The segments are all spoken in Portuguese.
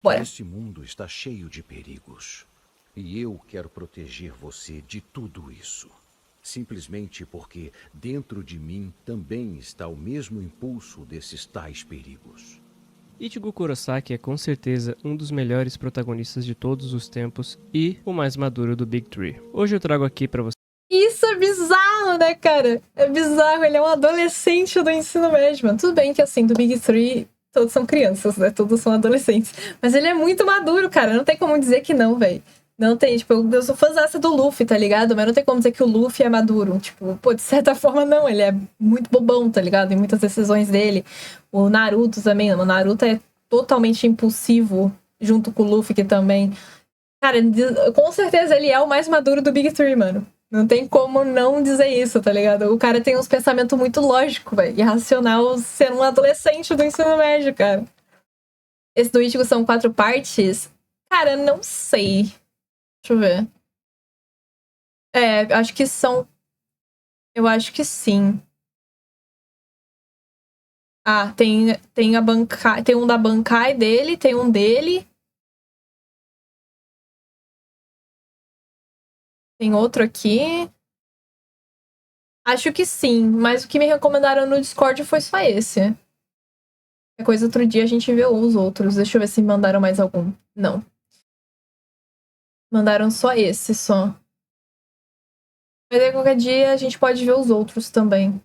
Bora. Esse mundo está cheio de perigos. E eu quero proteger você de tudo isso. Simplesmente porque dentro de mim também está o mesmo impulso desses tais perigos. Ichigo Kurosaki é com certeza um dos melhores protagonistas de todos os tempos e o mais maduro do Big Three. Hoje eu trago aqui pra você. Isso é bizarro, né, cara? É bizarro, ele é um adolescente do ensino médio, mano. Tudo bem que, assim, do Big Three, todos são crianças, né? Todos são adolescentes. Mas ele é muito maduro, cara. Não tem como dizer que não, velho. Não tem, tipo, eu sou fãzaça do Luffy, tá ligado? Mas não tem como dizer que o Luffy é maduro. Tipo, pô, de certa forma, não. Ele é muito bobão, tá ligado? Em muitas decisões dele. O Naruto também. O Naruto é totalmente impulsivo, junto com o Luffy, que também... Cara, com certeza ele é o mais maduro do Big Three, mano. Não tem como não dizer isso, tá ligado? O cara tem uns pensamentos muito lógicos, velho. E racional ser um adolescente do ensino médio, cara. Esse do Ichigo são 4 partes? Cara, não sei. Deixa eu ver. Acho que são... Eu acho que sim. Ah, tem a Bankai... Tem um da Bankai dele, tem um dele. Tem outro aqui. Acho que sim, mas o que me recomendaram no Discord foi só esse. Qualquer coisa, outro dia a gente vê os outros. Deixa eu ver se mandaram mais algum. Não. Mandaram só esse, só. Mas aí qualquer dia a gente pode ver os outros também.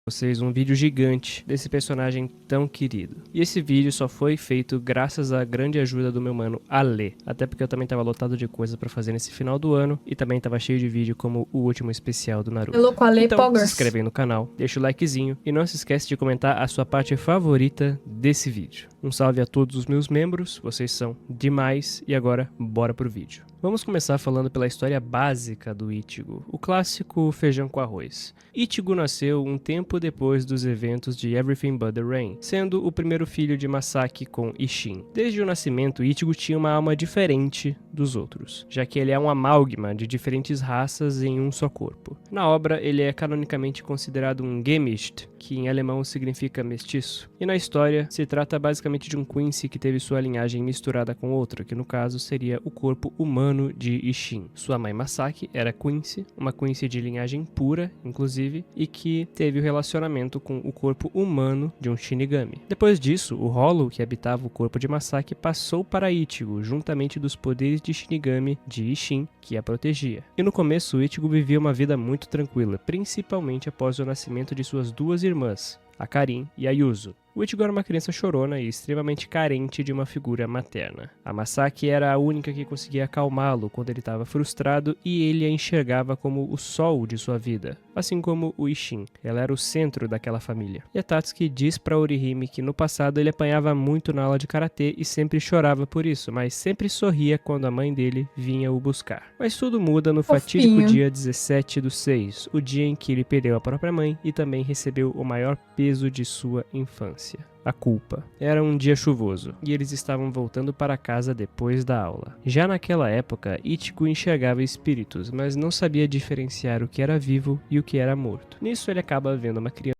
Vocês um vídeo gigante desse personagem tão querido. E esse vídeo só foi feito graças à grande ajuda do meu mano Ale. Até porque eu também tava lotado de coisa pra fazer nesse final do ano e também tava cheio de vídeo como o último especial do Naruto. Hello, Ale, então Poggers. se inscreve aí no canal, deixa o likezinho e não se esquece de comentar a sua parte favorita desse vídeo. Um salve a todos os meus membros, vocês são demais e agora bora pro vídeo. Vamos começar falando pela história básica do Ichigo, o clássico feijão com arroz. Ichigo nasceu um tempo depois dos eventos de Everything But The Rain, sendo o primeiro filho de Masaki com Isshin. Desde o nascimento, Ichigo tinha uma alma diferente dos outros, já que ele é um amálgama de diferentes raças em um só corpo. Na obra, ele é canonicamente considerado um Gemisht, que em alemão significa mestiço, e na história se trata basicamente de um Quincy que teve sua linhagem misturada com outra, que no caso seria o corpo humano de Isshin. Sua mãe Masaki era Quincy, uma Quincy de linhagem pura, inclusive, e que teve o relacionamento com o corpo humano de um Shinigami. Depois disso, o Hollow que habitava o corpo de Masaki passou para Ichigo, juntamente dos poderes de Shinigami de Isshin, que a protegia. E no começo, Ichigo vivia uma vida muito tranquila, principalmente após o nascimento de suas duas irmãs, a Karin e a Yuzu. O Ichigo era uma criança chorona e extremamente carente de uma figura materna. A Masaki era a única que conseguia acalmá-lo quando ele estava frustrado e ele a enxergava como o sol de sua vida, assim como o Isshin. Ela era o centro daquela família. E a Tatsuki diz para Orihime que no passado ele apanhava muito na aula de karatê e sempre chorava por isso, mas sempre sorria quando a mãe dele vinha o buscar. Mas tudo muda no fatídico dia 17/6, o dia em que ele perdeu a própria mãe e também recebeu o maior peso de sua infância. A culpa. Era um dia chuvoso, e eles estavam voltando para casa depois da aula. Já naquela época, Ichigo enxergava espíritos, mas não sabia diferenciar o que era vivo e o que era morto. Nisso ele acaba vendo uma criança.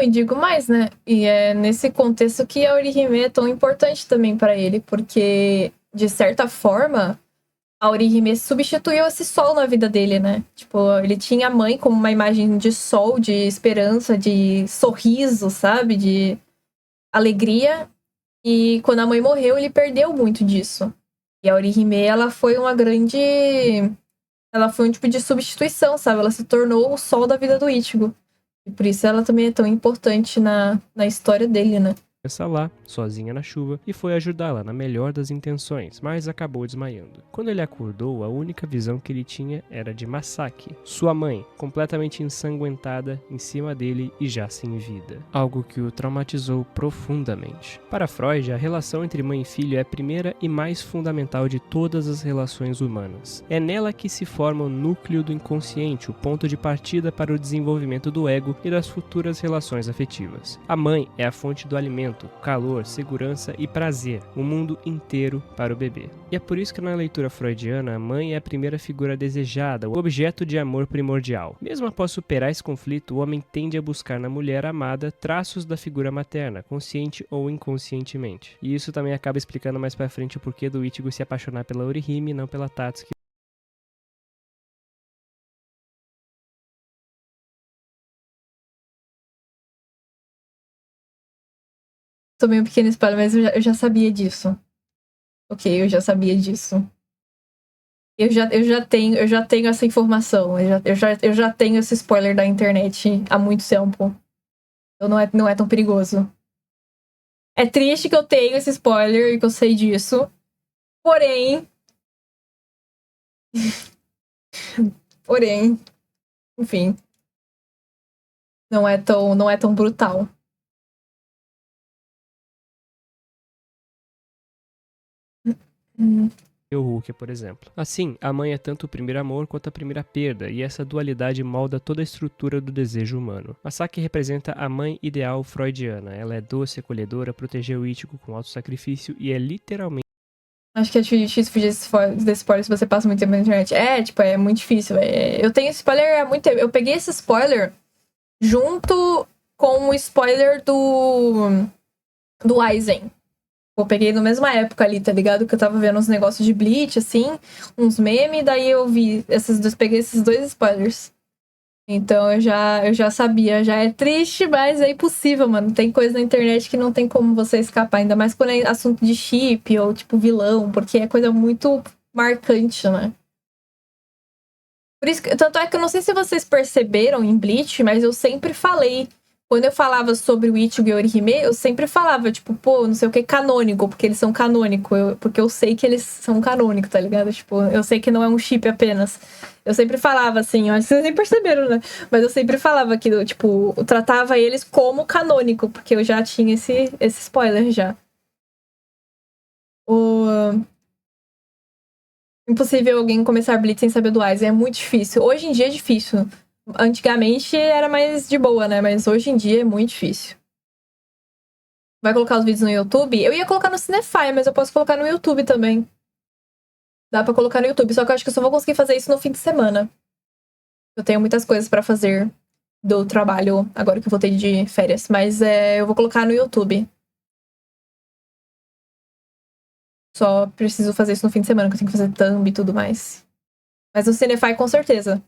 E digo mais, né? E é nesse contexto que a Orihime é tão importante também para ele, porque, de certa forma, a Orihime substituiu esse sol na vida dele, né? Tipo, ele tinha a mãe como uma imagem de sol, de esperança, de sorriso, sabe? De alegria. E quando a mãe morreu, ele perdeu muito disso. E a Orihime, ela foi uma grande... Ela foi um tipo de substituição, sabe? Ela se tornou o sol da vida do Ichigo. E por isso ela também é tão importante na história dele, né? Lá, sozinha na chuva, e foi ajudá-la na melhor das intenções, mas acabou desmaiando. Quando ele acordou, a única visão que ele tinha era de Masaki, sua mãe, completamente ensanguentada em cima dele e já sem vida. Algo que o traumatizou profundamente. Para Freud, a relação entre mãe e filho é a primeira e mais fundamental de todas as relações humanas. É nela que se forma o núcleo do inconsciente, o ponto de partida para o desenvolvimento do ego e das futuras relações afetivas. A mãe é a fonte do alimento, acolhimento, calor, segurança e prazer, o mundo inteiro para o bebê. E é por isso que na leitura freudiana, a mãe é a primeira figura desejada, o objeto de amor primordial. Mesmo após superar esse conflito, o homem tende a buscar na mulher amada traços da figura materna, consciente ou inconscientemente. E isso também acaba explicando mais pra frente o porquê do Ichigo se apaixonar pela Orihime e não pela Tatsuki. Tomei um pequeno spoiler, mas eu já sabia disso. Ok, eu já sabia disso. Eu já tenho essa informação. Eu já tenho esse spoiler da internet há muito tempo. Então não é tão perigoso. É triste que eu tenho esse spoiler e que eu sei disso. Porém. Porém. Enfim. Não é tão brutal. O Hulk, por exemplo. Assim, a mãe é tanto o primeiro amor quanto a primeira perda, e essa dualidade molda toda a estrutura do desejo humano. Masaki representa a mãe ideal freudiana. Ela é doce, acolhedora, protegeu o Ichigo com alto sacrifício e é literalmente... Acho que é difícil fugir desse spoiler se você passa muito tempo na internet. É muito difícil. Eu tenho spoiler há muito tempo. Eu peguei esse spoiler junto com o spoiler do Aizen. Eu peguei na mesma época ali, tá ligado? Que eu tava vendo uns negócios de Bleach, assim, uns memes, daí eu peguei esses dois spoilers. Então eu já sabia, já é triste, mas é impossível, mano. Tem coisa na internet que não tem como você escapar, ainda mais quando é assunto de chip ou, tipo, vilão, porque é coisa muito marcante, né? Por isso que, tanto é que eu não sei se vocês perceberam em Bleach, mas eu sempre falei. Quando eu falava sobre o Ichigo e o Orihime, eu sempre falava, tipo, pô, não sei o que, canônico, porque eles são canônico. Porque eu sei que eles são canônico, tá ligado? Tipo, eu sei que não é um chip apenas. Eu sempre falava assim, eu acho que vocês nem perceberam, né? Mas eu sempre falava que, tipo, eu tratava eles como canônico, porque eu já tinha esse spoiler já. Impossível alguém começar Blitz sem saber do Aizen, é muito difícil. Hoje em dia é difícil. Antigamente era mais de boa, né? Mas hoje em dia é muito difícil. Vai colocar os vídeos no YouTube? Eu ia colocar no Cinefy, mas eu posso colocar no YouTube também. Dá pra colocar no YouTube, só que eu acho que eu só vou conseguir fazer isso no fim de semana. Eu tenho muitas coisas pra fazer do trabalho agora que eu voltei de férias. Mas eu vou colocar no YouTube. Só preciso fazer isso no fim de semana, que eu tenho que fazer thumb e tudo mais. Mas no Cinefy, com certeza.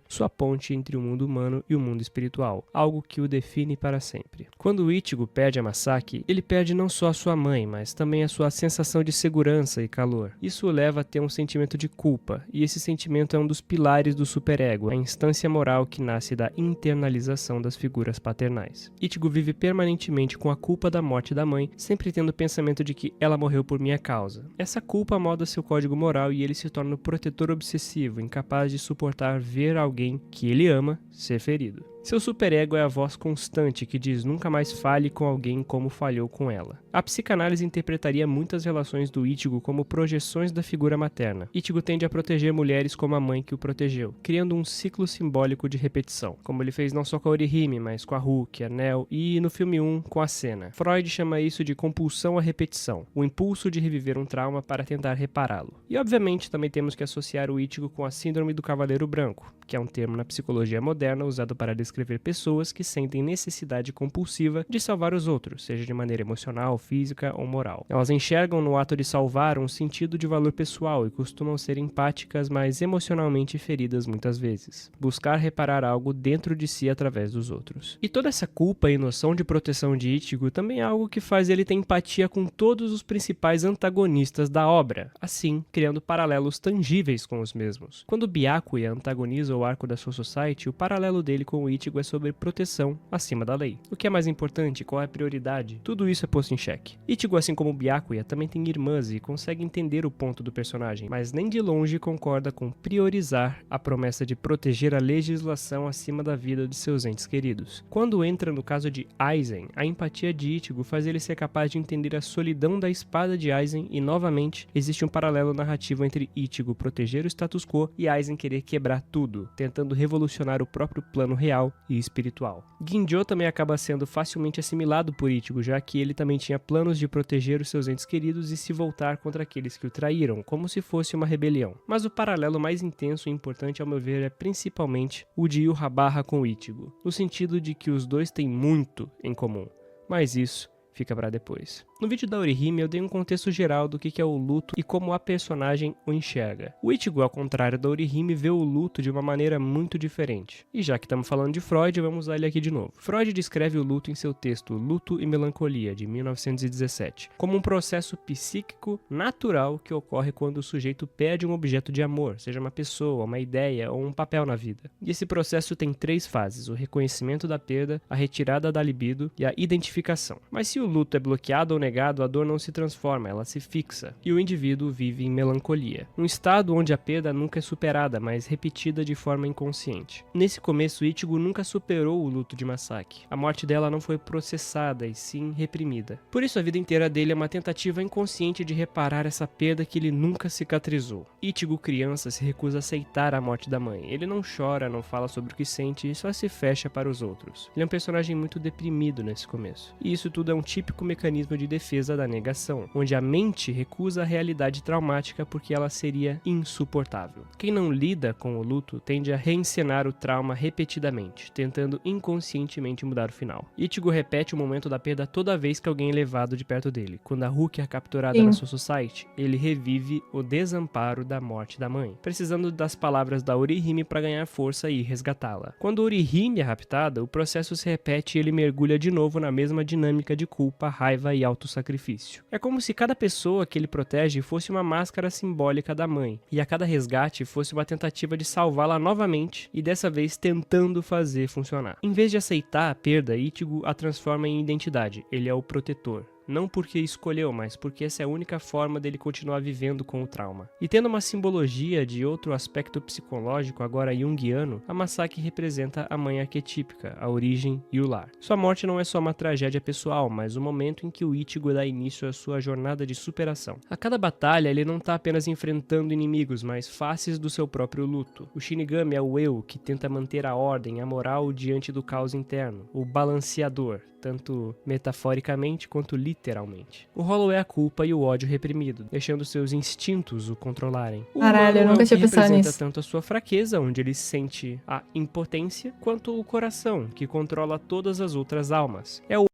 Sua ponte entre o mundo humano e o mundo espiritual, algo que o define para sempre. Quando o Ichigo perde a Masaki, ele perde não só a sua mãe, mas também a sua sensação de segurança e calor. Isso o leva a ter um sentimento de culpa, e esse sentimento é um dos pilares do superego, a instância moral que nasce da internalização das figuras paternais. Ichigo vive permanentemente com a culpa da morte da mãe, sempre tendo o pensamento de que ela morreu por minha causa. Essa culpa molda seu código moral e ele se torna um protetor obsessivo, incapaz de suportar ver alguém que ele ama ser ferido. Seu superego é a voz constante que diz nunca mais fale com alguém como falhou com ela. A psicanálise interpretaria muitas relações do Ichigo como projeções da figura materna. Ichigo tende a proteger mulheres como a mãe que o protegeu, criando um ciclo simbólico de repetição, como ele fez não só com a Orihime, mas com a Hulk, a Nel e, no filme 1, com a Senna. Freud chama isso de compulsão à repetição, o impulso de reviver um trauma para tentar repará-lo. E, obviamente, também temos que associar o Ichigo com a síndrome do cavaleiro branco, que é um termo na psicologia moderna usado para descrever pessoas que sentem necessidade compulsiva de salvar os outros, seja de maneira emocional, física ou moral. Elas enxergam no ato de salvar um sentido de valor pessoal e costumam ser empáticas, mas emocionalmente feridas muitas vezes. Buscar reparar algo dentro de si através dos outros. E toda essa culpa e noção de proteção de Ichigo também é algo que faz ele ter empatia com todos os principais antagonistas da obra, assim criando paralelos tangíveis com os mesmos. Quando Byakuya antagoniza o arco da Soul Society, o paralelo dele com o Ichigo é sobre proteção acima da lei. O que é mais importante? Qual é a prioridade? Tudo isso é posto em xeque. Ichigo, assim como Byakuya, também tem irmãs e consegue entender o ponto do personagem, mas nem de longe concorda com priorizar a promessa de proteger a legislação acima da vida de seus entes queridos. Quando entra no caso de Aizen, a empatia de Ichigo faz ele ser capaz de entender a solidão da espada de Aizen e, novamente, existe um paralelo narrativo entre Ichigo proteger o status quo e Aizen querer quebrar tudo, tentando revolucionar o próprio plano real e espiritual. Ginjo também acaba sendo facilmente assimilado por Ichigo, já que ele também tinha planos de proteger os seus entes queridos e se voltar contra aqueles que o traíram, como se fosse uma rebelião. Mas o paralelo mais intenso e importante, ao meu ver, é principalmente o de Yurabara com Ichigo, no sentido de que os dois têm muito em comum, mas isso fica pra depois. No vídeo da Orihime eu dei um contexto geral do que é o luto e como a personagem o enxerga. O Ichigo, ao contrário da Orihime, vê o luto de uma maneira muito diferente. E já que estamos falando de Freud, vamos usar ele aqui de novo. Freud descreve o luto em seu texto Luto e Melancolia, de 1917, como um processo psíquico natural que ocorre quando o sujeito perde um objeto de amor, seja uma pessoa, uma ideia ou um papel na vida. E esse processo tem 3 fases: o reconhecimento da perda, a retirada da libido e a identificação. Mas se o luto é bloqueado ou negado, a dor não se transforma, ela se fixa, e o indivíduo vive em melancolia, um estado onde a perda nunca é superada, mas repetida de forma inconsciente. Nesse começo, Ichigo nunca superou o luto de Masaki. A morte dela não foi processada, e sim reprimida. Por isso a vida inteira dele é uma tentativa inconsciente de reparar essa perda que ele nunca cicatrizou. Ichigo, criança, se recusa a aceitar a morte da mãe. Ele não chora, não fala sobre o que sente e só se fecha para os outros. Ele é um personagem muito deprimido nesse começo. E isso tudo é um típico mecanismo de defesa da negação, onde a mente recusa a realidade traumática porque ela seria insuportável. Quem não lida com o luto tende a reencenar o trauma repetidamente, tentando inconscientemente mudar o final. Ichigo repete o momento da perda toda vez que alguém é levado de perto dele. Quando a Rukia é capturada na Soul Society, ele revive o desamparo da morte da mãe, precisando das palavras da Orihime para ganhar força e resgatá-la. Quando Orihime é raptada, o processo se repete e ele mergulha de novo na mesma dinâmica de culpa, raiva e autossacrifício. É como se cada pessoa que ele protege fosse uma máscara simbólica da mãe, e a cada resgate fosse uma tentativa de salvá-la novamente, e dessa vez tentando fazer funcionar. Em vez de aceitar a perda, Ichigo a transforma em identidade. Ele é o protetor. Não porque escolheu, mas porque essa é a única forma dele continuar vivendo com o trauma. E tendo uma simbologia de outro aspecto psicológico, agora junguiano, a Masaki representa a mãe arquetípica, a origem e o lar. Sua morte não é só uma tragédia pessoal, mas o momento em que o Ichigo dá início à sua jornada de superação. A cada batalha, ele não está apenas enfrentando inimigos, mas faces do seu próprio luto. O Shinigami é o eu que tenta manter a ordem, a moral diante do caos interno, o balanceador, tanto metaforicamente quanto literalmente. O Hollow é a culpa e o ódio reprimido, deixando seus instintos o controlarem. O Caralho, eu nunca tinha pensado representa nisso. tanto a sua fraqueza, onde ele sente a impotência, quanto o coração, que controla todas as outras almas. É o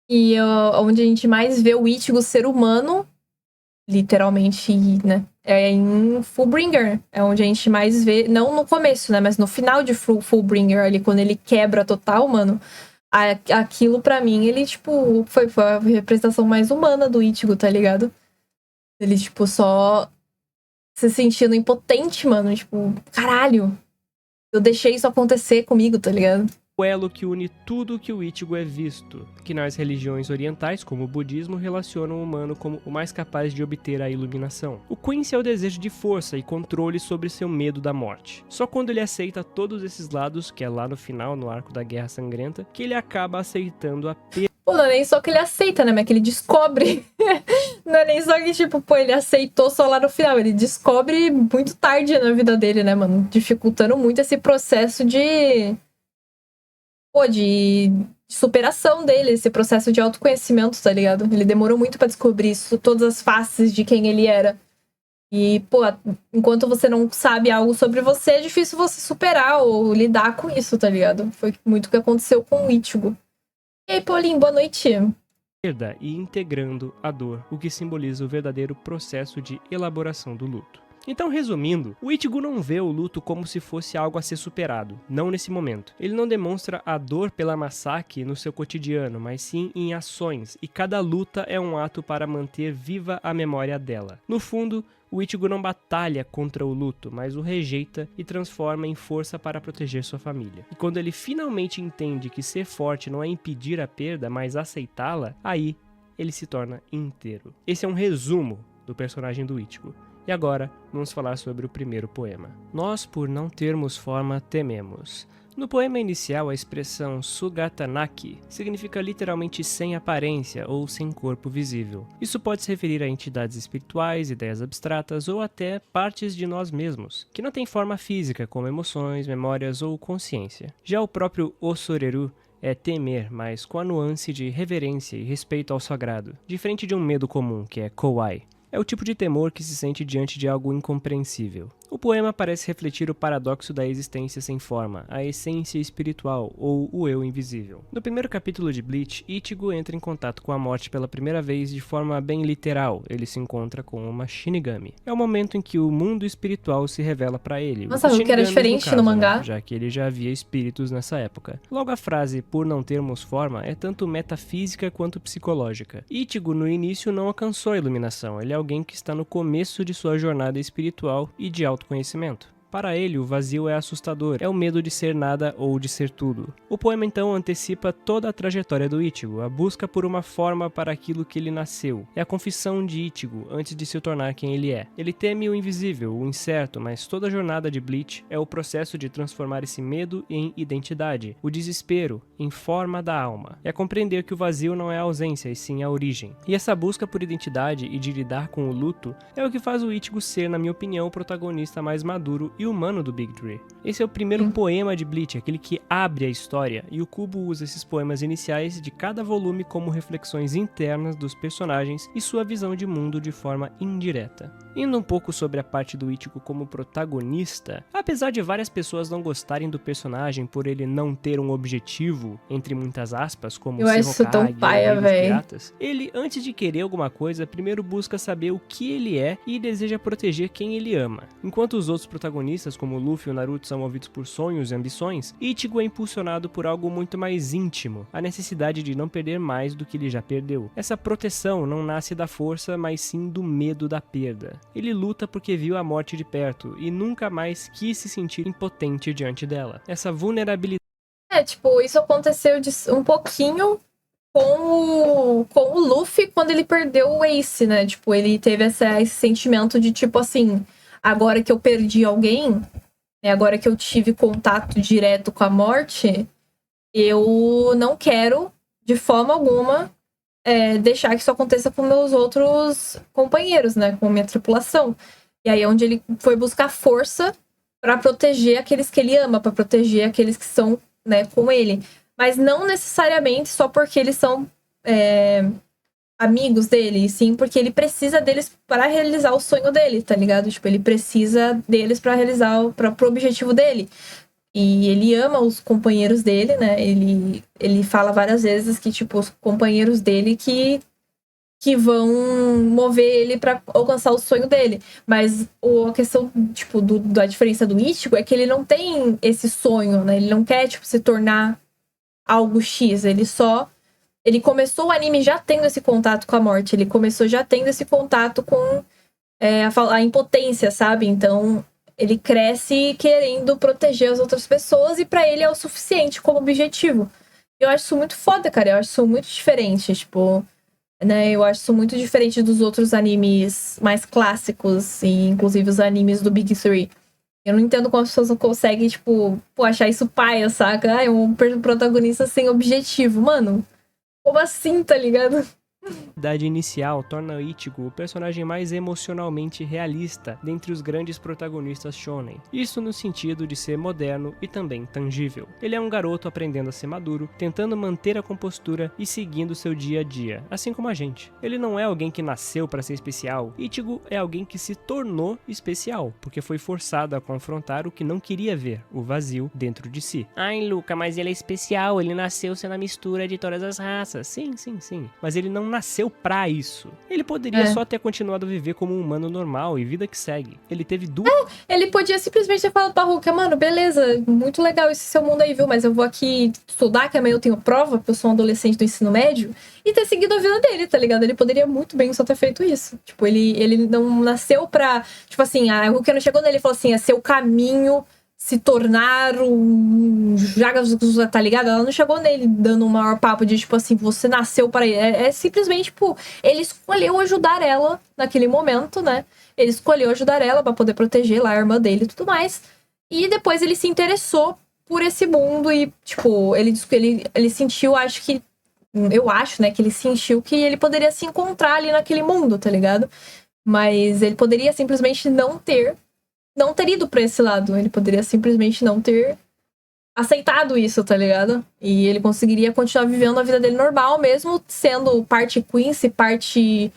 E onde a gente mais vê o Ichigo ser humano, literalmente, né? É em Fullbringer. É onde a gente mais vê, não no começo, né? Mas no final de Fullbringer, ali, quando ele quebra total, mano. Aquilo pra mim, ele, tipo, foi a representação mais humana do Ichigo, tá ligado? Ele, tipo, só se sentindo impotente, mano. Tipo, caralho, eu deixei isso acontecer comigo, tá ligado? o elo que une tudo que o Ichigo é visto, que nas religiões orientais, como o budismo, relacionam o humano como o mais capaz de obter a iluminação. O Quincy é o desejo de força e controle sobre seu medo da morte. Só quando ele aceita todos esses lados, que é lá no final, no arco da Guerra Sangrenta, que ele acaba aceitando a perda. Pô, não é nem só que ele aceita, né? Mas que ele descobre. Não é nem só que, tipo, pô, ele aceitou só lá no final. Ele descobre muito tarde na vida dele, né, mano? Dificultando muito esse processo de... Pô, de superação dele. Esse processo de autoconhecimento, tá ligado? Ele demorou muito pra descobrir isso. Todas as faces de quem ele era. E, pô, enquanto você não sabe algo sobre você, é difícil você superar ou lidar com isso, tá ligado? Foi muito o que aconteceu com o Ichigo. E aí, Paulinho, boa noite. Perda e integrando a dor, o que simboliza o verdadeiro processo de elaboração do luto. Então, resumindo, o Ichigo não vê o luto como se fosse algo a ser superado, não nesse momento. Ele não demonstra a dor pela Masaki no seu cotidiano, mas sim em ações, e cada luta é um ato para manter viva a memória dela. No fundo, o Ichigo não batalha contra o luto, mas o rejeita e transforma em força para proteger sua família. E quando ele finalmente entende que ser forte não é impedir a perda, mas aceitá-la, aí ele se torna inteiro. Esse é um resumo do personagem do Ichigo. E agora, vamos falar sobre o primeiro poema. Nós, por não termos forma, tememos. No poema inicial, a expressão Sugatanaki significa literalmente sem aparência ou sem corpo visível. Isso pode se referir a entidades espirituais, ideias abstratas ou até partes de nós mesmos, que não têm forma física, como emoções, memórias ou consciência. Já o próprio Osoreru é temer, mas com a nuance de reverência e respeito ao sagrado, diferente de um medo comum, que é Kowai. É o tipo de temor que se sente diante de algo incompreensível. O poema parece refletir o paradoxo da existência sem forma, a essência espiritual, ou o eu invisível. No primeiro capítulo de Bleach, Ichigo entra em contato com a morte pela primeira vez de forma bem literal. Ele se encontra com uma Shinigami. É o momento em que o mundo espiritual se revela pra ele. Nossa, o que era diferente no mangá. Né? Já que ele já havia espíritos nessa época. Logo a frase, por não termos forma, é tanto metafísica quanto psicológica. Ichigo, no início, não alcançou a iluminação. Ele é alguém que está no começo de sua jornada espiritual e de autoconhecimento. Para ele, o vazio é assustador, é o medo de ser nada ou de ser tudo. O poema então antecipa toda a trajetória do Ichigo, a busca por uma forma para aquilo que ele nasceu. É a confissão de Ichigo antes de se tornar quem ele é. Ele teme o invisível, o incerto, mas toda a jornada de Bleach é o processo de transformar esse medo em identidade, o desespero em forma da alma. É compreender que o vazio não é a ausência, e sim a origem. E essa busca por identidade e de lidar com o luto é o que faz o Ichigo ser, na minha opinião, o protagonista mais maduro e humano do Big Three. Esse é o primeiro poema de Bleach, aquele que abre a história, e o Kubo usa esses poemas iniciais de cada volume como reflexões internas dos personagens e sua visão de mundo de forma indireta. Indo um pouco sobre a parte do Ichigo como protagonista, apesar de várias pessoas não gostarem do personagem por ele não ter um objetivo, entre muitas aspas, como eu acho isso tão paia, velho. Ele, antes de querer alguma coisa, primeiro busca saber o que ele é e deseja proteger quem ele ama. Enquanto os outros protagonistas, como Luffy e o Naruto, são movidos por sonhos e ambições, Ichigo é impulsionado por algo muito mais íntimo, a necessidade de não perder mais do que ele já perdeu. Essa proteção não nasce da força, mas sim do medo da perda. Ele luta porque viu a morte de perto e nunca mais quis se sentir impotente diante dela. Essa vulnerabilidade... isso aconteceu um pouquinho com o Luffy quando ele perdeu o Ace, né? Ele teve esse sentimento de assim... Agora que eu perdi alguém, agora que eu tive contato direto com a morte, eu não quero, de forma alguma, deixar que isso aconteça com meus outros companheiros, né? Com minha tripulação. E aí é onde ele foi buscar força para proteger aqueles que ele ama, para proteger aqueles que são, né, com ele. Mas não necessariamente só porque eles são... amigos dele, sim, porque ele precisa deles para realizar o sonho dele, tá ligado? Ele precisa deles para realizar pro objetivo dele. E ele ama os companheiros dele, né? Ele fala várias vezes que, os companheiros dele que vão mover ele para alcançar o sonho dele. Mas a questão, da diferença do Ichigo é que ele não tem esse sonho, né? Ele não quer, se tornar algo X, ele começou o anime já tendo esse contato com a morte. Ele começou já tendo esse contato com a impotência, sabe? Então, ele cresce querendo proteger as outras pessoas e pra ele é o suficiente como objetivo. Eu acho isso muito foda, cara. Eu acho isso muito diferente, né? Eu acho isso muito diferente dos outros animes mais clássicos, e inclusive os animes do Big Three. Eu não entendo como as pessoas não conseguem, achar isso paia, saca? É um protagonista sem objetivo. Mano... Como assim, tá ligado? A idade inicial torna Ichigo o personagem mais emocionalmente realista dentre os grandes protagonistas shonen. Isso no sentido de ser moderno e também tangível. Ele é um garoto aprendendo a ser maduro, tentando manter a compostura e seguindo seu dia a dia, assim como a gente. Ele não é alguém que nasceu para ser especial. Ichigo é alguém que se tornou especial, porque foi forçado a confrontar o que não queria ver, o vazio dentro de si. Ai, Luca, mas ele é especial, ele nasceu sendo a mistura de todas as raças. Sim. Mas ele não nasceu pra isso. Ele poderia só ter continuado a viver como um humano normal e vida que segue. Ele teve duas... ele podia simplesmente ter falado pra Ruka, mano, beleza, muito legal esse seu mundo aí, viu? Mas eu vou aqui estudar, que amanhã eu tenho prova, porque eu sou um adolescente do ensino médio, e ter seguido a vida dele, tá ligado? Ele poderia muito bem só ter feito isso. Ele não nasceu pra... a Ruka não chegou nele e falou assim, é seu caminho... se tornar um Jaga, tá ligado? Ela não chegou nele dando um maior papo de, você nasceu para ele. É simplesmente, ele escolheu ajudar ela naquele momento, né? Ele escolheu ajudar ela pra poder proteger lá a irmã dele e tudo mais. E depois ele se interessou por esse mundo e, tipo, ele sentiu, eu acho, né, que ele sentiu que ele poderia se encontrar ali naquele mundo, tá ligado? Mas ele poderia simplesmente não ter ido pra esse lado. Ele poderia simplesmente não ter aceitado isso, tá ligado? E ele conseguiria continuar vivendo a vida dele normal, mesmo sendo parte Quincy, parte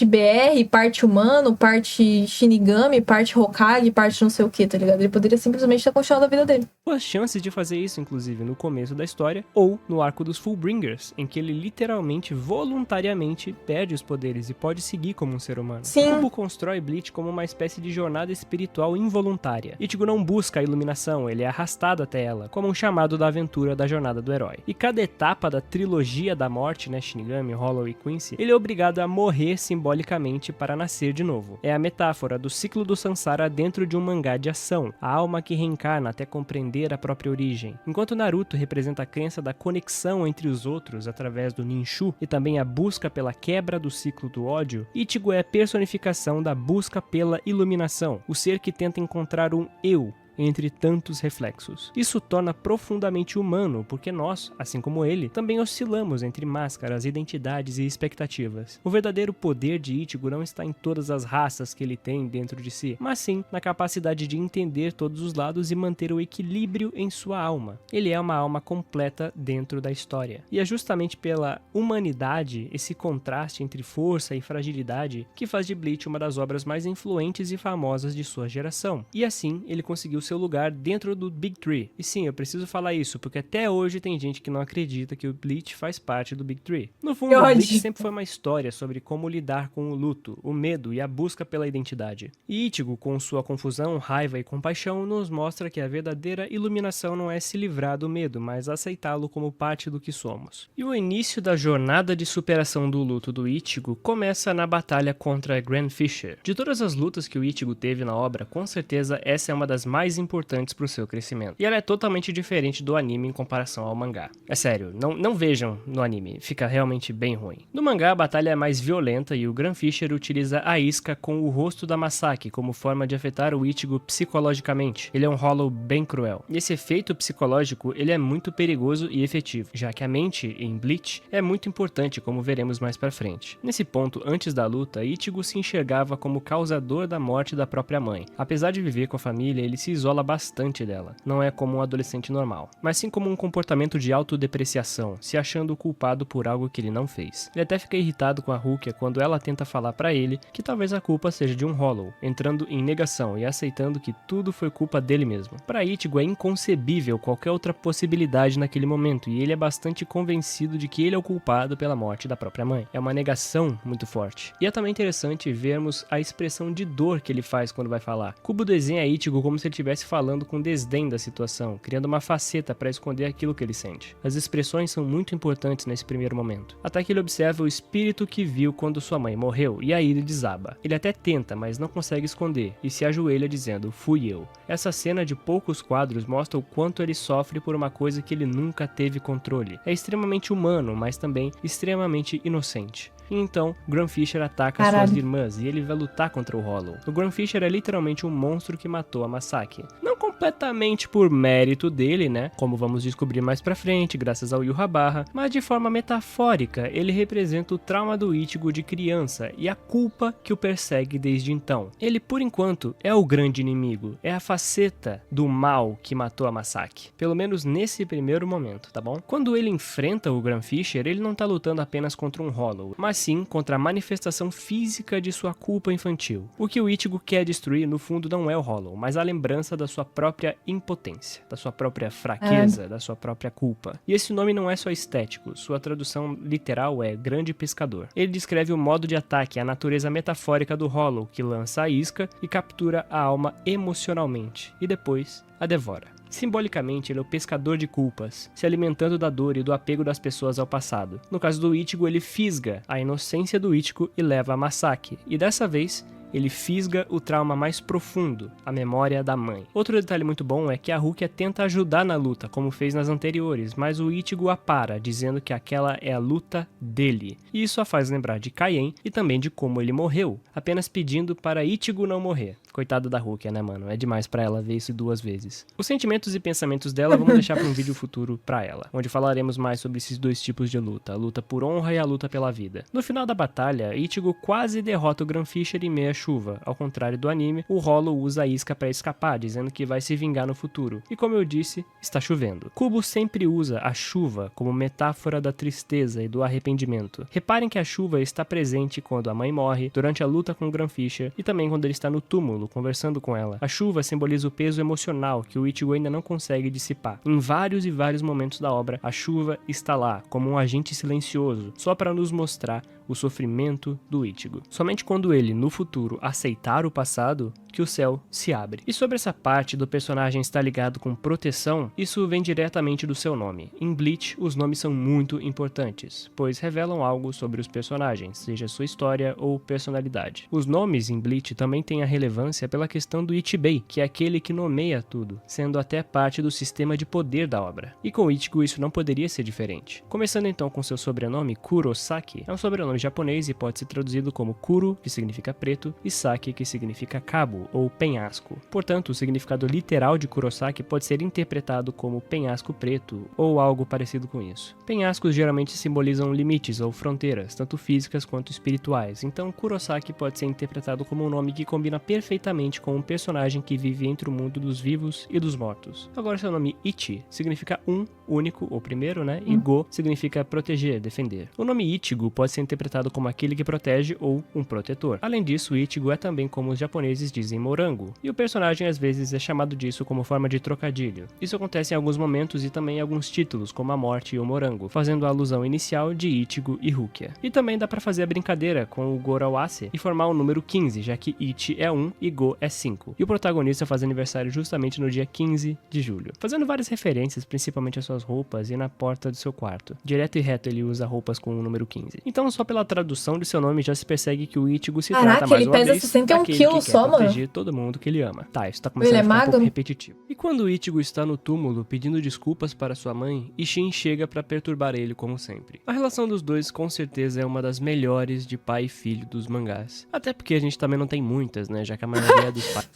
BR, parte humano, parte Shinigami, parte Hokage, parte não sei o que, tá ligado? Ele poderia simplesmente ter continuado a vida dele. As chances de fazer isso, inclusive, no começo da história, ou no arco dos Fullbringers, em que ele literalmente, voluntariamente, perde os poderes e pode seguir como um ser humano. Sim. Kubo constrói Bleach como uma espécie de jornada espiritual involuntária. Ichigo não busca a iluminação, ele é arrastado até ela, como um chamado da aventura da jornada do herói. E cada etapa da trilogia da morte, né, Shinigami, Hollow e Quincy, ele é obrigado a morrer simbolicamente para nascer de novo. É a metáfora do ciclo do Sansara dentro de um mangá de ação, a alma que reencarna até compreender a própria origem. Enquanto Naruto representa a crença da conexão entre os outros através do Ninshu e também a busca pela quebra do ciclo do ódio, Ichigo é a personificação da busca pela iluminação, o ser que tenta encontrar um eu entre tantos reflexos. Isso torna profundamente humano, porque nós, assim como ele, também oscilamos entre máscaras, identidades e expectativas. O verdadeiro poder de Ichigo não está em todas as raças que ele tem dentro de si, mas sim na capacidade de entender todos os lados e manter o equilíbrio em sua alma. Ele é uma alma completa dentro da história. E é justamente pela humanidade, esse contraste entre força e fragilidade, que faz de Bleach uma das obras mais influentes e famosas de sua geração. E assim, ele conseguiu seu lugar dentro do Big Three. E sim, eu preciso falar isso, porque até hoje tem gente que não acredita que o Bleach faz parte do Big Three. No fundo, o Bleach sempre foi uma história sobre como lidar com o luto, o medo e a busca pela identidade. E Ichigo, com sua confusão, raiva e compaixão, nos mostra que a verdadeira iluminação não é se livrar do medo, mas aceitá-lo como parte do que somos. E o início da jornada de superação do luto do Ichigo começa na batalha contra Grand Fisher. De todas as lutas que o Ichigo teve na obra, com certeza essa é uma das mais importantes para o seu crescimento. E ela é totalmente diferente do anime em comparação ao mangá. É sério, não vejam no anime, fica realmente bem ruim. No mangá, a batalha é mais violenta e o Grand Fisher utiliza a isca com o rosto da Masaki como forma de afetar o Ichigo psicologicamente. Ele é um Hollow bem cruel. E esse efeito psicológico, ele é muito perigoso e efetivo, já que a mente em Bleach é muito importante, como veremos mais pra frente. Nesse ponto, antes da luta, Ichigo se enxergava como causador da morte da própria mãe. Apesar de viver com a família, ele se isola bastante dela. Não é como um adolescente normal, mas sim como um comportamento de autodepreciação, se achando culpado por algo que ele não fez. Ele até fica irritado com a Rukia quando ela tenta falar pra ele que talvez a culpa seja de um Hollow, entrando em negação e aceitando que tudo foi culpa dele mesmo. Pra Ichigo é inconcebível qualquer outra possibilidade naquele momento e ele é bastante convencido de que ele é o culpado pela morte da própria mãe. É uma negação muito forte. E é também interessante vermos a expressão de dor que ele faz quando vai falar. Kubo desenha Ichigo como se ele estivesse falando com desdém da situação, criando uma faceta para esconder aquilo que ele sente. As expressões são muito importantes nesse primeiro momento, até que ele observa o espírito que viu quando sua mãe morreu, e aí ele desaba. Ele até tenta, mas não consegue esconder, e se ajoelha dizendo, fui eu. Essa cena de poucos quadros mostra o quanto ele sofre por uma coisa que ele nunca teve controle. É extremamente humano, mas também extremamente inocente. E então, Grand Fisher ataca suas irmãs e ele vai lutar contra o Hollow. O Grand Fisher é literalmente um monstro que matou a Masaki. Não completamente por mérito dele, né? Como vamos descobrir mais pra frente, graças ao Yūhabarra, mas de forma metafórica, ele representa o trauma do Ichigo de criança e a culpa que o persegue desde então. Ele, por enquanto, é o grande inimigo, é a faceta do mal que matou a Masaki. Pelo menos nesse primeiro momento, tá bom? Quando ele enfrenta o Grand Fisher, ele não tá lutando apenas contra um Hollow, mas sim contra a manifestação física de sua culpa infantil. O que o Ichigo quer destruir, no fundo, não é o Hollow, mas a lembrança da sua própria impotência, da sua própria fraqueza, da sua própria culpa. E esse nome não é só estético, sua tradução literal é Grande Pescador. Ele descreve o modo de ataque, a natureza metafórica do Hollow, que lança a isca e captura a alma emocionalmente, e depois a devora. Simbolicamente, ele é o pescador de culpas, se alimentando da dor e do apego das pessoas ao passado. No caso do Ichigo, ele fisga a inocência do Ichigo e leva a Masaki, e dessa vez, ele fisga o trauma mais profundo, a memória da mãe. Outro detalhe muito bom é que a Rukia tenta ajudar na luta, como fez nas anteriores, mas o Ichigo a para, dizendo que aquela é a luta dele. E isso a faz lembrar de Kaien e também de como ele morreu, apenas pedindo para Ichigo não morrer. Coitada da Rukia, né, mano? É demais pra ela ver isso 2 vezes. Os sentimentos e pensamentos dela vamos deixar pra um vídeo futuro pra ela, onde falaremos mais sobre esses 2 tipos de luta, a luta por honra e a luta pela vida. No final da batalha, Ichigo quase derrota o Grandfisher em meia chuva. Ao contrário do anime, o Hollow usa a isca pra escapar, dizendo que vai se vingar no futuro. E como eu disse, está chovendo. Kubo sempre usa a chuva como metáfora da tristeza e do arrependimento. Reparem que a chuva está presente quando a mãe morre, durante a luta com o Grandfisher e também quando ele está no túmulo, conversando com ela. A chuva simboliza o peso emocional que o Ichigo ainda não consegue dissipar. Em vários e vários momentos da obra, a chuva está lá, como um agente silencioso, só para nos mostrar o sofrimento do Ichigo. Somente quando ele, no futuro, aceitar o passado, que o céu se abre. E sobre essa parte do personagem estar ligado com proteção, isso vem diretamente do seu nome. Em Bleach, os nomes são muito importantes, pois revelam algo sobre os personagens, seja sua história ou personalidade. Os nomes em Bleach também têm a relevância pela questão do Ichibei, que é aquele que nomeia tudo, sendo até parte do sistema de poder da obra. E com Ichigo isso não poderia ser diferente. Começando então com seu sobrenome, Kurosaki, é um sobrenome japonês e pode ser traduzido como Kuro, que significa preto, e Saki, que significa cabo ou penhasco. Portanto, o significado literal de Kurosaki pode ser interpretado como penhasco preto ou algo parecido com isso. Penhascos geralmente simbolizam limites ou fronteiras, tanto físicas quanto espirituais, então Kurosaki pode ser interpretado como um nome que combina perfeitamente com um personagem que vive entre o mundo dos vivos e dos mortos. Agora, seu nome Ichi significa único ou primeiro, né? E Go significa proteger, defender. O nome Ichigo pode ser interpretado como aquele que protege ou um protetor. Além disso, Ichigo é também como os japoneses dizem morango, e o personagem às vezes é chamado disso como forma de trocadilho. Isso acontece em alguns momentos e também em alguns títulos, como a morte e o morango, fazendo a alusão inicial de Ichigo e Rukia. E também dá pra fazer a brincadeira com o Gorawase e formar o número 15, já que Ichi é 1 e Go é 5. E o protagonista faz aniversário justamente no dia 15 de julho, fazendo várias referências, principalmente às suas roupas e na porta do seu quarto. Direto e reto ele usa roupas com o número 15. Então só pela tradução de seu nome já se persegue que o Ichigo se trata mais uma vez ele pesa 61 quilos só, mano. Proteger todo mundo que ele ama. Tá, isso tá começando a ficar um pouco repetitivo. E quando o Ichigo está no túmulo pedindo desculpas para sua mãe, Ishin chega pra perturbar ele como sempre. A relação dos dois com certeza é uma das melhores de pai e filho dos mangás. Até porque a gente também não tem muitas, né, já que a maioria é dos pais.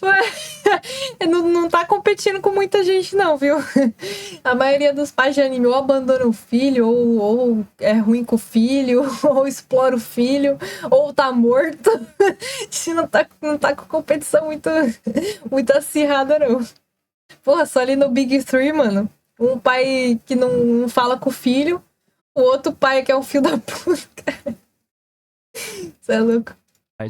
Não tá competindo com muita gente não, viu? A maioria dos pais de anime ou abandona o filho, ou é ruim com o filho, ou explora o filho, ou tá morto. Não tá com competição muito acirrada, não. Porra, só ali no Big Three, mano. Um pai que não fala com o filho, o outro pai que é um filho da puta. Isso é louco.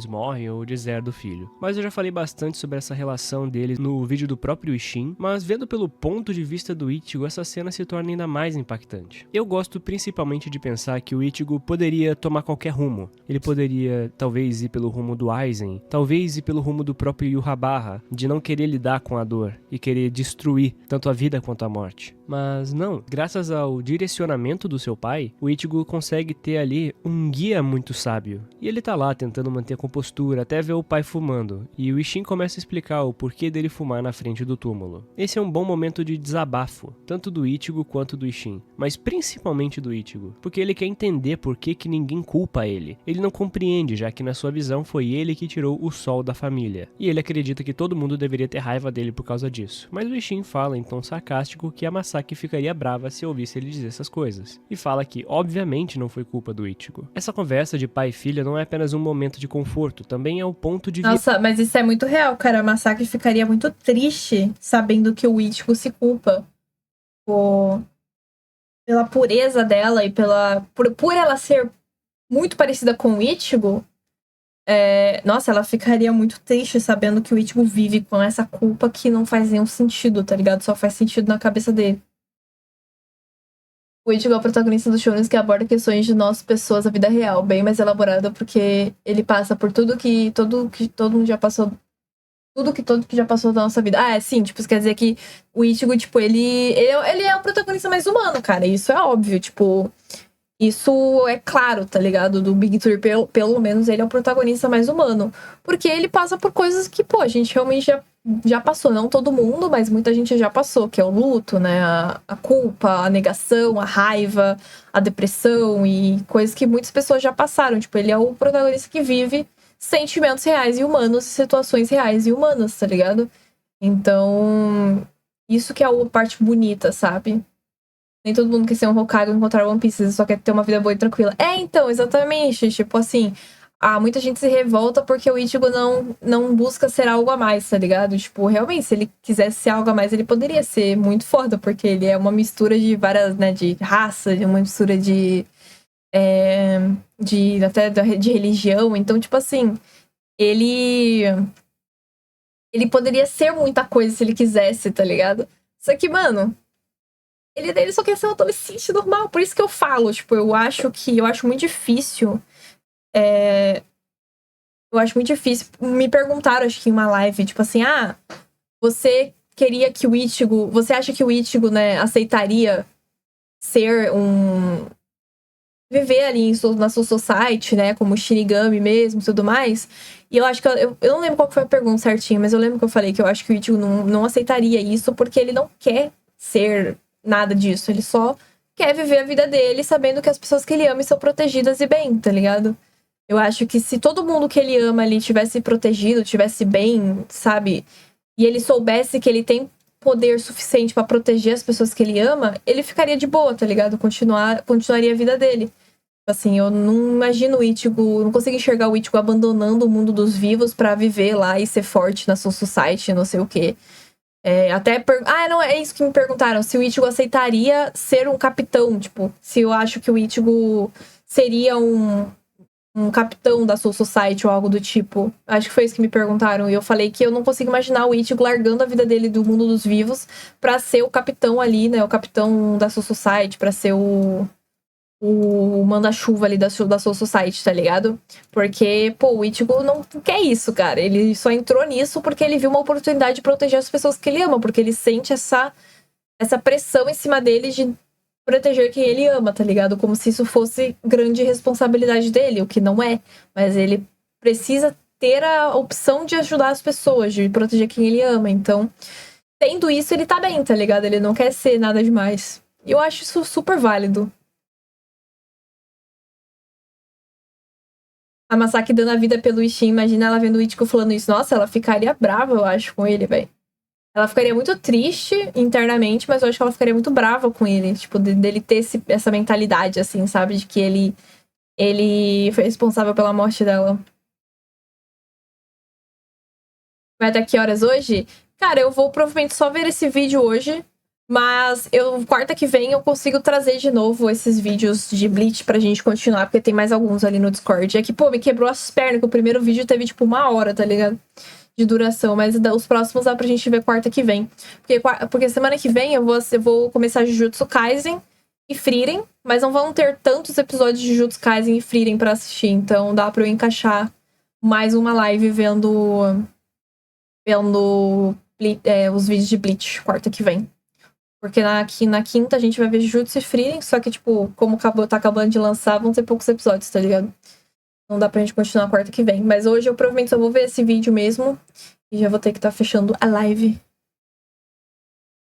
Morre ou deserda o filho. Mas eu já falei bastante sobre essa relação deles no vídeo do próprio Ishin, mas vendo pelo ponto de vista do Ichigo, essa cena se torna ainda mais impactante. Eu gosto principalmente de pensar que o Ichigo poderia tomar qualquer rumo. Ele poderia talvez ir pelo rumo do Aizen, talvez ir pelo rumo do próprio Yurabara, de não querer lidar com a dor e querer destruir tanto a vida quanto a morte. Mas não, graças ao direcionamento do seu pai, o Ichigo consegue ter ali um guia muito sábio. E ele tá lá tentando manter a compostura até ver o pai fumando, e o Ishin começa a explicar o porquê dele fumar na frente do túmulo. Esse é um bom momento de desabafo, tanto do Ichigo quanto do Ishin, mas principalmente do Ichigo, porque ele quer entender por que ninguém culpa ele. Ele não compreende, já que na sua visão foi ele que tirou o sol da família, e ele acredita que todo mundo deveria ter raiva dele por causa disso. Mas o Ishin fala em tom sarcástico que a Masaki ficaria brava se ouvisse ele dizer essas coisas, e fala que obviamente não foi culpa do Ichigo. Essa conversa de pai e filha não é apenas um momento de conforto, também é o ponto de vista. Nossa, mas isso é muito real, cara. A Masaki ficaria muito triste sabendo que o Ichigo se culpa pela pureza dela e por ela ser muito parecida com o Ichigo. Nossa, ela ficaria muito triste sabendo que o Ichigo vive com essa culpa que não faz nenhum sentido, tá ligado? Só faz sentido na cabeça dele. O Ichigo é o protagonista dos shounens que aborda questões de nós, pessoas, a vida real, bem mais elaborada, porque ele passa por tudo que todo mundo já passou. Tudo que já passou da nossa vida. Sim, tipo, isso quer dizer que o Ichigo, tipo, ele é o protagonista mais humano, cara. Isso é óbvio, tipo. Isso é claro, tá ligado? Do Big Three, pelo menos ele é o protagonista mais humano. Porque ele passa por coisas que, pô, a gente realmente já passou. Não todo mundo, mas muita gente já passou. Que é o luto, né? A culpa, a negação, a raiva, a depressão e coisas que muitas pessoas já passaram. Tipo, ele é o protagonista que vive sentimentos reais e humanos, situações reais e humanas, tá ligado? Então, isso que é a parte bonita, sabe? Nem todo mundo quer ser um Hokage e encontrar One Piece, só quer ter uma vida boa e tranquila. Então, exatamente. Tipo assim, muita gente se revolta porque o Ichigo não busca ser algo a mais, tá ligado? Tipo, realmente, se ele quisesse ser algo a mais, ele poderia ser muito foda, porque ele é uma mistura de várias, né, de raça, de uma mistura até de religião. Então, tipo assim, ele poderia ser muita coisa se ele quisesse, tá ligado? Só que, mano, ele só quer ser um adolescente normal. Por isso que eu falo, tipo, eu acho muito difícil. Eu acho muito difícil. Me perguntaram, acho que em uma live, tipo assim, você queria que o Ichigo. Você acha que o Ichigo, né, aceitaria ser viver ali na Soul Society, né, como Shinigami mesmo e tudo mais? E eu acho que eu não lembro qual foi a pergunta certinha, mas eu lembro que eu falei que eu acho que o Ichigo não aceitaria isso porque ele não quer ser nada disso. Ele só quer viver a vida dele sabendo que as pessoas que ele ama são protegidas e bem, tá ligado? Eu acho que se todo mundo que ele ama ali tivesse protegido, tivesse bem, sabe? E ele soubesse que ele tem poder suficiente pra proteger as pessoas que ele ama, ele ficaria de boa, tá ligado? Continuaria a vida dele. Assim, eu não imagino o Ichigo, não consigo enxergar o Ichigo abandonando o mundo dos vivos pra viver lá e ser forte na Soul Society, não sei o quê. Não, é isso que me perguntaram, se o Ichigo aceitaria ser um capitão, tipo, se eu acho que o Ichigo seria um capitão da Soul Society ou algo do tipo. Acho que foi isso que me perguntaram. E eu falei que eu não consigo imaginar o Ichigo largando a vida dele do mundo dos vivos pra ser o capitão ali, né? O capitão da Soul Society, pra ser o manda-chuva ali da Soul Society, tá ligado? Porque, pô, o Ichigo não quer isso, cara. Ele só entrou nisso porque ele viu uma oportunidade de proteger as pessoas que ele ama, porque ele sente essa pressão em cima dele de proteger quem ele ama, tá ligado? Como se isso fosse grande responsabilidade dele, o que não é. Mas ele precisa ter a opção de ajudar as pessoas, de proteger quem ele ama. Então, tendo isso, ele tá bem, tá ligado? Ele não quer ser nada demais. E eu acho isso super válido. A Masaki dando a vida pelo Ishin, imagina ela vendo o Ichigo falando isso. Nossa, ela ficaria brava, eu acho, com ele, velho. Ela ficaria muito triste internamente, mas eu acho que ela ficaria muito brava com ele. Tipo, dele ter essa mentalidade, assim, sabe? De que ele foi responsável pela morte dela. Vai até que horas hoje? Cara, eu vou provavelmente só ver esse vídeo hoje. Mas quarta que vem eu consigo trazer de novo esses vídeos de Bleach pra gente continuar, porque tem mais alguns ali no Discord. É que, pô, me quebrou as pernas, que o primeiro vídeo teve, tipo, 1 hora, tá ligado? De duração, mas os próximos dá pra gente ver quarta que vem. Porque semana que vem eu vou começar Jujutsu Kaisen e Frieren, mas não vão ter tantos episódios de Jujutsu Kaisen e Frieren pra assistir, então dá pra eu encaixar mais uma live vendo os vídeos de Bleach quarta que vem. Porque na quinta a gente vai ver Jujutsu e Frieren, só que, tipo, como tá acabando de lançar, vão ter poucos episódios, tá ligado? Não dá pra gente continuar quarta que vem. Mas hoje eu provavelmente só vou ver esse vídeo mesmo. E já vou ter que estar fechando a live.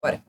Bora.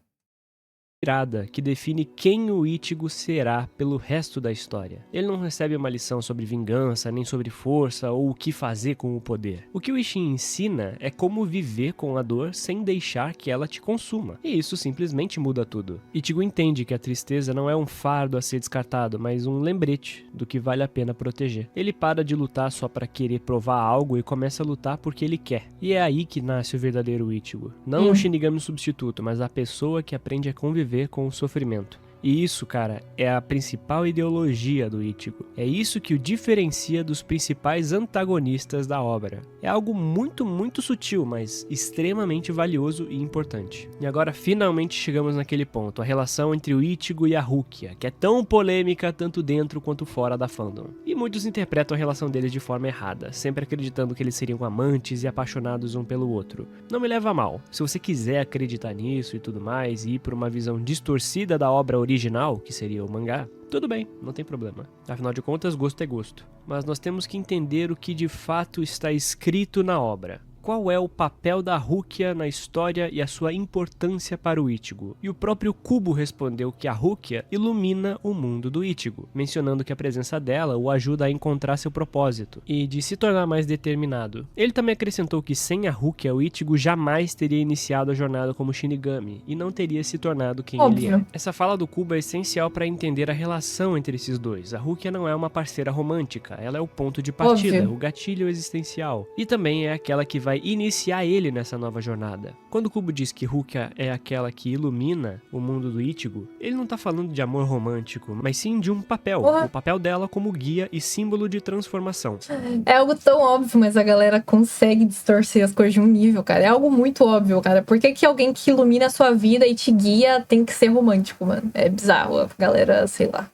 Virada que define quem o Ichigo será pelo resto da história. Ele não recebe uma lição sobre vingança, nem sobre força ou o que fazer com o poder. O que o Ishin ensina é como viver com a dor sem deixar que ela te consuma. E isso simplesmente muda tudo. Ichigo entende que a tristeza não é um fardo a ser descartado, mas um lembrete do que vale a pena proteger. Ele para de lutar só para querer provar algo e começa a lutar porque ele quer. E é aí que nasce o verdadeiro Ichigo. Não o Shinigami substituto, mas a pessoa que aprende a conviver com o sofrimento. E isso, cara, é a principal ideologia do Ichigo. É isso que o diferencia dos principais antagonistas da obra. É algo muito, muito sutil, mas extremamente valioso e importante. E agora, finalmente, chegamos naquele ponto. A relação entre o Ichigo e a Rukia, que é tão polêmica tanto dentro quanto fora da fandom. E muitos interpretam a relação deles de forma errada, sempre acreditando que eles seriam amantes e apaixonados um pelo outro. Não me leva a mal. Se você quiser acreditar nisso e tudo mais, e ir por uma visão distorcida da obra original, que seria o mangá, tudo bem, não tem problema. Afinal de contas, gosto é gosto. Mas nós temos que entender o que de fato está escrito na obra. Qual é o papel da Rukia na história e a sua importância para o Ichigo? E o próprio Kubo respondeu que a Rukia ilumina o mundo do Ichigo, mencionando que a presença dela o ajuda a encontrar seu propósito e de se tornar mais determinado. Ele também acrescentou que sem a Rukia, o Ichigo jamais teria iniciado a jornada como Shinigami e não teria se tornado quem ele é. Essa fala do Kubo é essencial para entender a relação entre esses dois. A Rukia não é uma parceira romântica, ela é o ponto de partida, o gatilho existencial, e também é aquela que vai iniciar ele nessa nova jornada. Quando o Kubo diz que Rukia é aquela que ilumina o mundo do Ichigo, ele não tá falando de amor romântico, mas sim de um papel. O papel dela como guia e símbolo de transformação. É algo tão óbvio, mas a galera consegue distorcer as coisas de um nível, cara. É algo muito óbvio, cara. Por que alguém que ilumina a sua vida e te guia tem que ser romântico, mano? É bizarro. A galera, sei lá.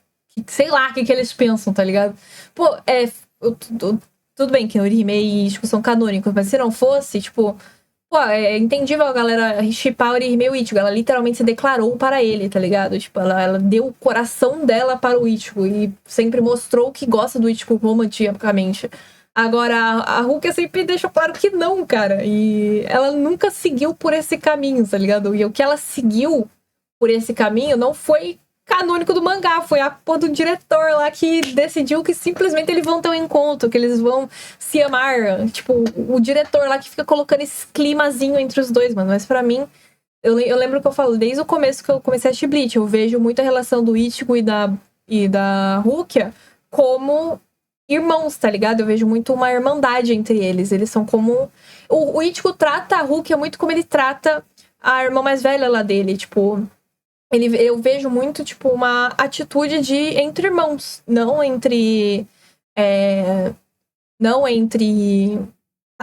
Sei lá o que eles pensam, tá ligado? Pô, tudo bem que Orihime e Ichigo são canônicos, mas se não fosse, tipo... Pô, é entendível a galera shippar Orihime e o Ichigo. Ela literalmente se declarou para ele, tá ligado? Tipo, ela deu o coração dela para o Ichigo e sempre mostrou que gosta do Ichigo romanticamente. Agora, a Rukia sempre deixou claro que não, cara. E ela nunca seguiu por esse caminho, tá ligado? E o que ela seguiu por esse caminho não foi canônico do mangá, foi a porra do diretor lá que decidiu que simplesmente eles vão ter um encontro, que eles vão se amar. Tipo, o diretor lá que fica colocando esse climazinho entre os dois, mano. Mas pra mim, eu lembro que eu falo, desde o começo que eu comecei a assistir Bleach, eu vejo muito a relação do Ichigo e da Rukia como irmãos, tá ligado? Eu vejo muito uma irmandade entre eles. Eles são como... O Ichigo trata a Rukia muito como ele trata a irmã mais velha lá dele, tipo... Eu vejo muito, tipo, uma atitude de entre irmãos, não entre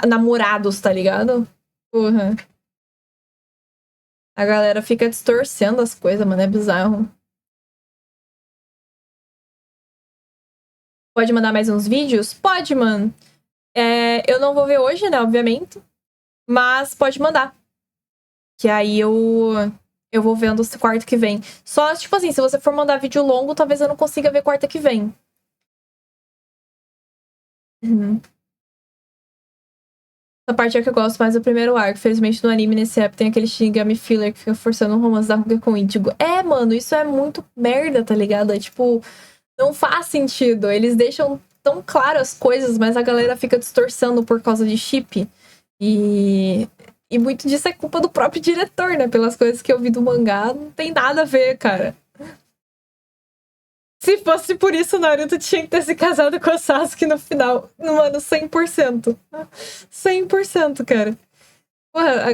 namorados, tá ligado? Porra. A galera fica distorcendo as coisas, mano, é bizarro. Pode mandar mais uns vídeos? Pode, mano. Eu não vou ver hoje, né, obviamente, mas pode mandar. Que aí eu vou vendo quarta que vem. Só, tipo assim, se você for mandar vídeo longo, talvez eu não consiga ver quarta que vem. Essa parte é que eu gosto mais do primeiro arco. Felizmente no anime, nesse app, tem aquele Shinigami filler que fica forçando um romance da Rukia com o Ichigo. Mano, isso é muito merda, tá ligado? É tipo, não faz sentido. Eles deixam tão claras as coisas, mas a galera fica distorcendo por causa de chip. E muito disso é culpa do próprio diretor, né? Pelas coisas que eu vi do mangá, não tem nada a ver, cara. Se fosse por isso, o Naruto tinha que ter se casado com o Sasuke no final. Mano, 100%. 100%, cara. Porra.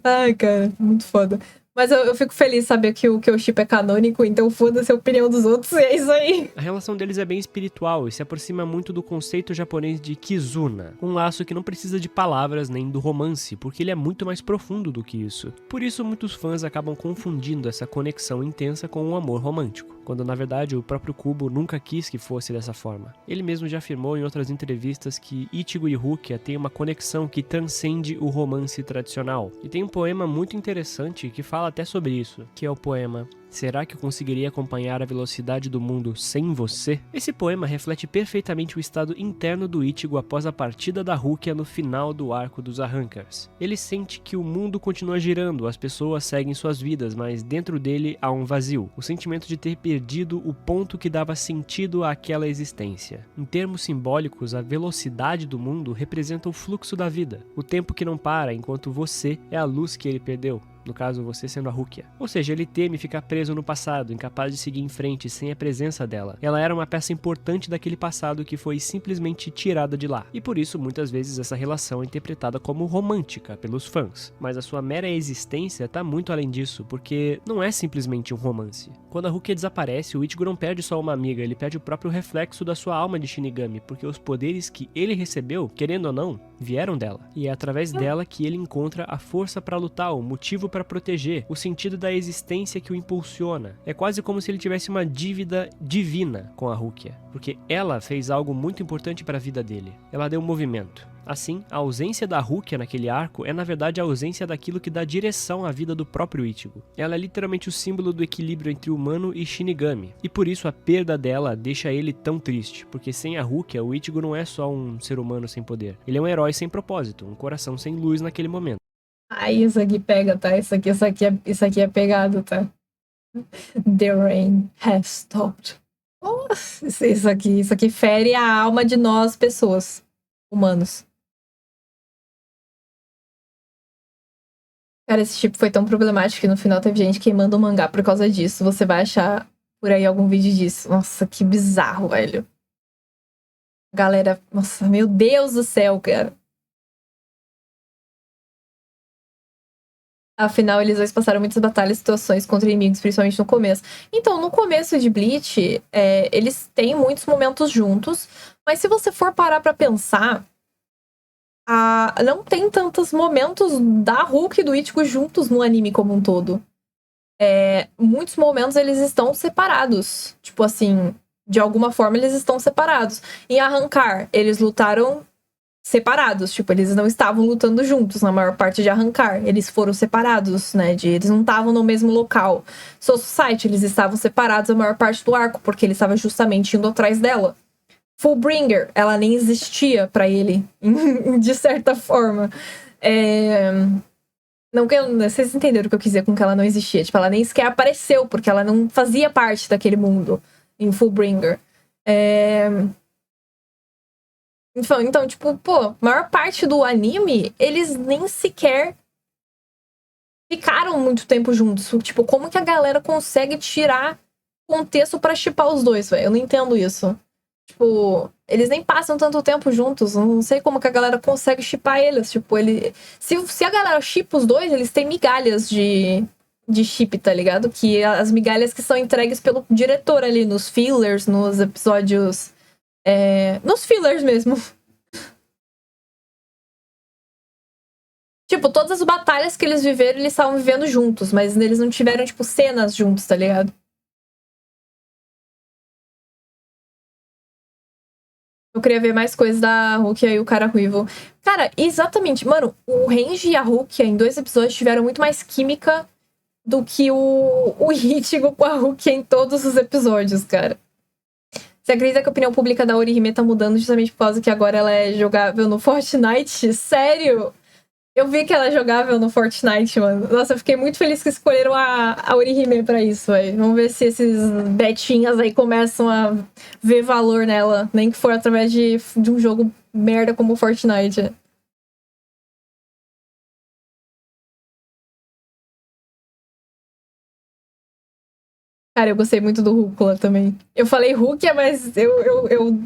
Ai, cara, muito foda. Mas eu fico feliz de saber que o chip é canônico, então foda-se a opinião dos outros e é isso aí. A relação deles é bem espiritual e se aproxima muito do conceito japonês de Kizuna, um laço que não precisa de palavras nem do romance, porque ele é muito mais profundo do que isso. Por isso, muitos fãs acabam confundindo essa conexão intensa com um amor romântico, quando na verdade o próprio Kubo nunca quis que fosse dessa forma. Ele mesmo já afirmou em outras entrevistas que Ichigo e Rukia têm uma conexão que transcende o romance tradicional. E tem um poema muito interessante que fala até sobre isso, que é o poema Será que eu conseguiria acompanhar a velocidade do mundo sem você? Esse poema reflete perfeitamente o estado interno do Ichigo após a partida da Rukia no final do arco dos Arrancars. Ele sente que o mundo continua girando, as pessoas seguem suas vidas, mas dentro dele há um vazio, o sentimento de ter perdido o ponto que dava sentido àquela existência. Em termos simbólicos, a velocidade do mundo representa o fluxo da vida, o tempo que não para enquanto você é a luz que ele perdeu. No caso, você sendo a Rukia. Ou seja, ele teme ficar preso no passado, incapaz de seguir em frente sem a presença dela. Ela era uma peça importante daquele passado que foi simplesmente tirada de lá. E por isso, muitas vezes, essa relação é interpretada como romântica pelos fãs. Mas a sua mera existência tá muito além disso, porque não é simplesmente um romance. Quando a Rukia desaparece, o Ichigo não perde só uma amiga, ele perde o próprio reflexo da sua alma de Shinigami, porque os poderes que ele recebeu, querendo ou não, vieram dela. E é através dela que ele encontra a força para lutar, o motivo para proteger, o sentido da existência que o impulsiona. É quase como se ele tivesse uma dívida divina com a Rukia, porque ela fez algo muito importante para a vida dele. Ela deu movimento. Assim, a ausência da Rukia naquele arco é na verdade a ausência daquilo que dá direção à vida do próprio Ichigo. Ela é literalmente o símbolo do equilíbrio entre humano e Shinigami, e por isso a perda dela deixa ele tão triste, porque sem a Rukia, o Ichigo não é só um ser humano sem poder, ele é um herói sem propósito, um coração sem luz naquele momento. Aí isso aqui pega, tá? Isso aqui é pegado, tá? The rain has stopped. Nossa, isso aqui fere a alma de nós, pessoas, humanos. Cara, esse tipo foi tão problemático que no final teve gente queimando o mangá por causa disso. Você vai achar por aí algum vídeo disso. Nossa, que bizarro, velho. Galera, nossa, meu Deus do céu, cara. Afinal, eles dois passaram muitas batalhas e situações contra inimigos, principalmente no começo. Então, no começo de Bleach, eles têm muitos momentos juntos, mas se você for parar pra pensar, não tem tantos momentos da Hulk e do Ichigo juntos no anime como um todo. Muitos momentos eles estão separados. Tipo assim, de alguma forma eles estão separados. Em Arrancar, eles lutaram separados, tipo, eles não estavam lutando juntos na maior parte de Arrancar, eles foram separados, né, eles não estavam no mesmo local. Soul Society, eles estavam separados a maior parte do arco, porque ele estava justamente indo atrás dela. Fullbringer, ela nem existia pra ele, de certa forma. Não, vocês entenderam o que eu quis dizer com que ela não existia, tipo, ela nem sequer apareceu, porque ela não fazia parte daquele mundo em Fullbringer. Então, tipo, pô, maior parte do anime, eles nem sequer ficaram muito tempo juntos. Tipo, como que a galera consegue tirar contexto pra shippar os dois, velho? Eu não entendo isso. Tipo, eles nem passam tanto tempo juntos. Não sei como que a galera consegue shippar eles. Tipo, se a galera shippa os dois, eles têm migalhas de chip, tá ligado? Que as migalhas que são entregues pelo diretor ali, nos fillers, nos episódios... nos fillers mesmo. Tipo, todas as batalhas que eles viveram, eles estavam vivendo juntos, mas eles não tiveram, tipo, cenas juntos, tá ligado? Eu queria ver mais coisas da Rukia e o cara ruivo. Cara, exatamente. Mano, o Renji e a Rukia em 2 episódios tiveram muito mais química do que o Ichigo com a Rukia em todos os episódios, cara. Você acredita que a opinião pública da Orihime tá mudando justamente por causa que agora ela é jogável no Fortnite? Sério? Eu vi que ela é jogável no Fortnite, mano. Nossa, eu fiquei muito feliz que escolheram a Orihime pra isso, velho. Vamos ver se esses betinhas aí começam a ver valor nela. Nem que for através de um jogo merda como o Fortnite. Cara, eu gostei muito do Rúcula também. Eu falei Rukia, mas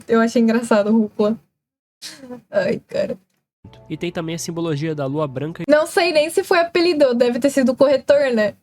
eu achei engraçado o Rúcula. Ai, cara. E tem também a simbologia da lua branca Não sei nem se foi apelido, deve ter sido o corretor, né?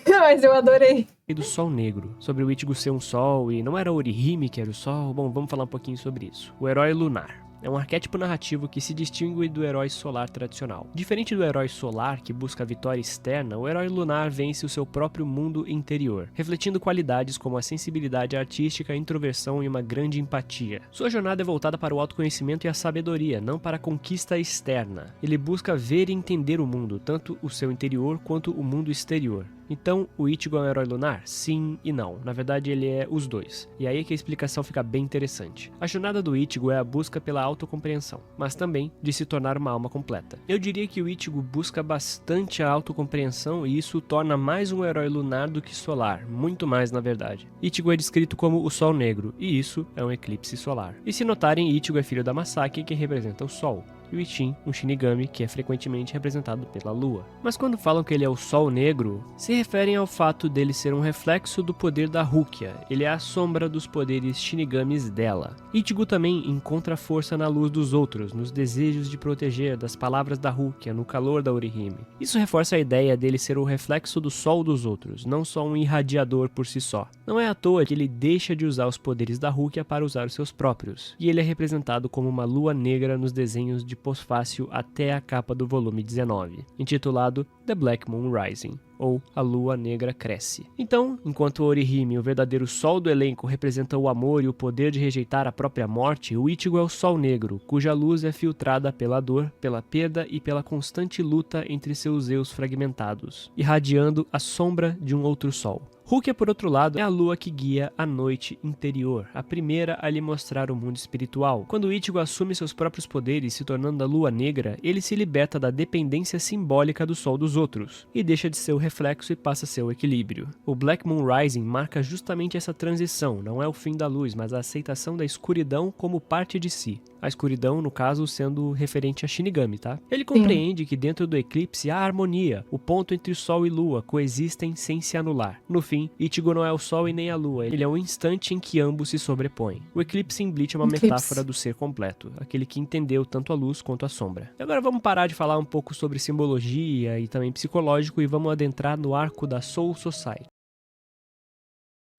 Mas eu adorei. e do sol negro, sobre o Ichigo ser um sol e não era Orihime que era o sol. Bom, vamos falar um pouquinho sobre isso. O herói lunar é um arquétipo narrativo que se distingue do herói solar tradicional. Diferente do herói solar, que busca a vitória externa, o herói lunar vence o seu próprio mundo interior, refletindo qualidades como a sensibilidade artística, a introversão e uma grande empatia. Sua jornada é voltada para o autoconhecimento e a sabedoria, não para a conquista externa. Ele busca ver e entender o mundo, tanto o seu interior quanto o mundo exterior. Então, o Ichigo é um herói lunar? Sim e não. Na verdade, ele é os dois. E aí é que a explicação fica bem interessante. A jornada do Ichigo é a busca pela autocompreensão, mas também de se tornar uma alma completa. Eu diria que o Ichigo busca bastante a autocompreensão e isso o torna mais um herói lunar do que solar, muito mais na verdade. Ichigo é descrito como o Sol Negro, e isso é um eclipse solar. E se notarem, Ichigo é filho da Masaki, que representa o Sol, e o Ichin, um Shinigami, que é frequentemente representado pela lua. Mas quando falam que ele é o Sol Negro, se referem ao fato dele ser um reflexo do poder da Rukia, ele é a sombra dos poderes Shinigamis dela. Ichigo também encontra força na luz dos outros, nos desejos de proteger, das palavras da Rukia, no calor da Orihime. Isso reforça a ideia dele ser o reflexo do sol dos outros, não só um irradiador por si só. Não é à toa que ele deixa de usar os poderes da Rukia para usar os seus próprios, e ele é representado como uma lua negra nos desenhos de de pós-fácil até a capa do volume 19, intitulado The Black Moon Rising, ou A Lua Negra Cresce. Então, enquanto Orihime, o verdadeiro sol do elenco, representa o amor e o poder de rejeitar a própria morte, o Ichigo é o sol negro, cuja luz é filtrada pela dor, pela perda e pela constante luta entre seus eus fragmentados, irradiando a sombra de um outro sol. Rukia, por outro lado, é a lua que guia a noite interior, a primeira a lhe mostrar o mundo espiritual. Quando Ichigo assume seus próprios poderes, se tornando a lua negra, ele se liberta da dependência simbólica do sol dos outros, e deixa de ser o reflexo e passa a ser o equilíbrio. O Black Moon Rising marca justamente essa transição, não é o fim da luz, mas a aceitação da escuridão como parte de si. A escuridão, no caso, sendo referente a Shinigami, tá? Ele compreende que dentro do eclipse há harmonia, o ponto entre sol e lua coexistem sem se anular. No fim, Ichigo não é o sol e nem a lua, ele é o instante em que ambos se sobrepõem. O eclipse em Bleach é uma metáfora do ser completo, aquele que entendeu tanto a luz quanto a sombra. E agora vamos parar de falar um pouco sobre simbologia e também psicológico e vamos adentrar no arco da Soul Society.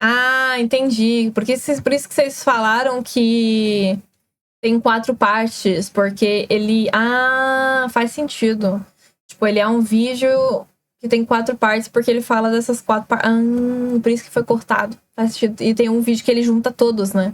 Ah, entendi. Por isso que vocês falaram que tem 4 partes, porque ele... Ah, faz sentido. Tipo, ele é um vídeo que tem 4 partes, porque ele fala dessas 4 partes. Ah, por isso que foi cortado. Faz sentido. E tem um vídeo que ele junta todos, né?